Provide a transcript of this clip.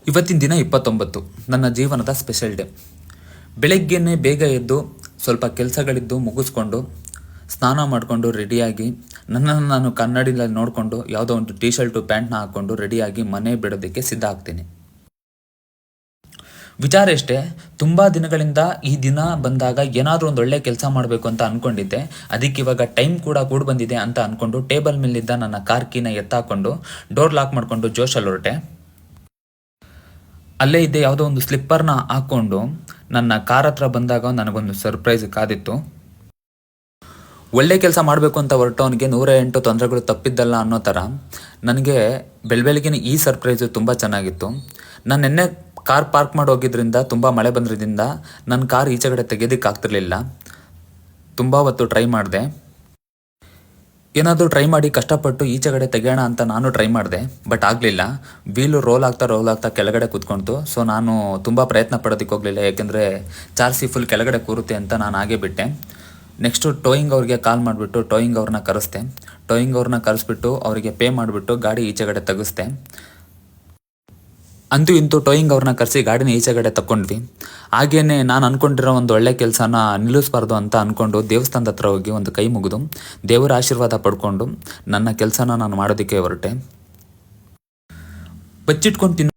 ಇವತ್ತಿನ ದಿನ 29, ನನ್ನ ಜೀವನದ ಸ್ಪೆಷಲ್ ಡೇ. ಬೆಳಗ್ಗೆನೇ ಬೇಗ ಎದ್ದು ಸ್ವಲ್ಪ ಕೆಲಸಗಳಿದ್ದು ಮುಗಿಸ್ಕೊಂಡು ಸ್ನಾನ ಮಾಡಿಕೊಂಡು ರೆಡಿಯಾಗಿ ನನ್ನನ್ನು ನಾನು ಕನ್ನಡಿಯಲ್ಲಿ ನೋಡಿಕೊಂಡು ಯಾವುದೋ ಒಂದು ಟೀ ಶರ್ಟು ಪ್ಯಾಂಟ್ನ ಹಾಕ್ಕೊಂಡು ರೆಡಿಯಾಗಿ ಮನೆ ಬಿಡೋದಕ್ಕೆ ಸಿದ್ಧ ಆಗ್ತೀನಿ. ವಿಚಾರ ಎಷ್ಟೇ, ತುಂಬ ದಿನಗಳಿಂದ ಈ ದಿನ ಬಂದಾಗ ಏನಾದರೂ ಒಂದು ಒಳ್ಳೆ ಕೆಲಸ ಮಾಡಬೇಕು ಅಂತ ಅಂದ್ಕೊಂಡಿದ್ದೆ. ಅದಕ್ಕೆ ಇವಾಗ ಟೈಮ್ ಕೂಡ ಬಂದಿದೆ ಅಂತ ಅಂದ್ಕೊಂಡು ಟೇಬಲ್ ಮೇಲಿದ್ದ ನನ್ನ ಕಾರ್ ಕೀನ ಎತ್ತಾಕೊಂಡು ಡೋರ್ ಲಾಕ್ ಮಾಡಿಕೊಂಡು ಜೋಶಲ್ಲಿ ಹೊರಟೆ. ಅಲ್ಲೇ ಇದ್ದೆ ಯಾವುದೋ ಒಂದು ಸ್ಲಿಪ್ಪರ್ನ ಹಾಕ್ಕೊಂಡು ನನ್ನ ಕಾರ್ ಹತ್ರ ಬಂದಾಗ ನನಗೊಂದು ಸರ್ಪ್ರೈಸ್ ಕಾದಿತ್ತು. ಒಳ್ಳೆ ಕೆಲಸ ಮಾಡಬೇಕು ಅಂತ ಹೊರಟವನಿಗೆ 108 ತೊಂದರೆಗಳು ತಪ್ಪಿದ್ದಲ್ಲ ಅನ್ನೋ ಥರ ನನಗೆ ಬೆಳಬೆಳಗಿನ ಈ ಸರ್ಪ್ರೈಸು ತುಂಬ ಚೆನ್ನಾಗಿತ್ತು. ನಾನು ನಿನ್ನೆ ಕಾರ್ ಪಾರ್ಕ್ ಮಾಡಿ ಹೋಗಿದ್ರಿಂದ ತುಂಬ ಮಳೆ ಬಂದ್ರಿಂದ ನನ್ನ ಕಾರ್ ಈಚೆಗಡೆ ತೆಗೆಯೋದಕ್ಕಾಗ್ತಿರ್ಲಿಲ್ಲ. ತುಂಬ ಹೊತ್ತು ಟ್ರೈ ಮಾಡಿದೆ. ಏನಾದರೂ ಟ್ರೈ ಮಾಡಿ ಕಷ್ಟಪಟ್ಟು ಈಚೆಗಡೆ ತೆಗೆಯೋಣ ಅಂತ ನಾನು ಟ್ರೈ ಮಾಡಿದೆ, ಬಟ್ ಆಗಲಿಲ್ಲ. ವೀಲು ರೋಲ್ ಆಗ್ತಾ ಕೆಳಗಡೆ ಕೂತ್ಕೊಳ್ತು. ಸೊ ನಾನು ತುಂಬ ಪ್ರಯತ್ನ ಪಡೋದಕ್ಕೆ ಹೋಗಲಿಲ್ಲ, ಯಾಕೆಂದರೆ ಚಾರ್ಸಿ ಫುಲ್ ಕೆಳಗಡೆ ಕೂರುತ್ತೆ ಅಂತ ನಾನು ಹಾಗೆ ಬಿಟ್ಟೆ. ನೆಕ್ಸ್ಟು ಟೋಯಿಂಗ್ ಅವ್ರಿಗೆ ಕಾಲ್ ಮಾಡಿಬಿಟ್ಟು ಟೋಯಿಂಗ್ ಅವ್ರನ್ನ ಕರೆಸ್ದೆ. ಟೋಯಿಂಗ್ ಅವ್ರನ್ನ ಕರೆಸ್ಬಿಟ್ಟು ಅವರಿಗೆ ಪೇ ಮಾಡಿಬಿಟ್ಟು ಗಾಡಿ ಈಚೆಗಡೆ ತೆಗೆಸ್ದೆ. ಅಂತೂ ಇಂತೂ ಟೋಯಿಂಗ್ ಅವ್ರನ್ನ ಕರೆಸಿ ಗಾಡಿನ ಈಚೆಗಡೆ ತಗೊಂಡ್ವಿ. ಹಾಗೇನೆ ನಾನು ಅಂದ್ಕೊಂಡಿರೋ ಒಂದು ಒಳ್ಳೆ ಕೆಲಸನ ನಿಲ್ಲಿಸಬಾರ್ದು ಅಂತ ಅಂದ್ಕೊಂಡು ದೇವಸ್ಥಾನದ ಹತ್ರ ಹೋಗಿ ಒಂದು ಕೈ ಮುಗಿದು ದೇವರ ಆಶೀರ್ವಾದ ಪಡ್ಕೊಂಡು ನನ್ನ ಕೆಲಸನ ನಾನು ಮಾಡೋದಕ್ಕೆ ಹೊರಟೆ. ಬಚ್ಚಿಟ್ಕೊಂಡು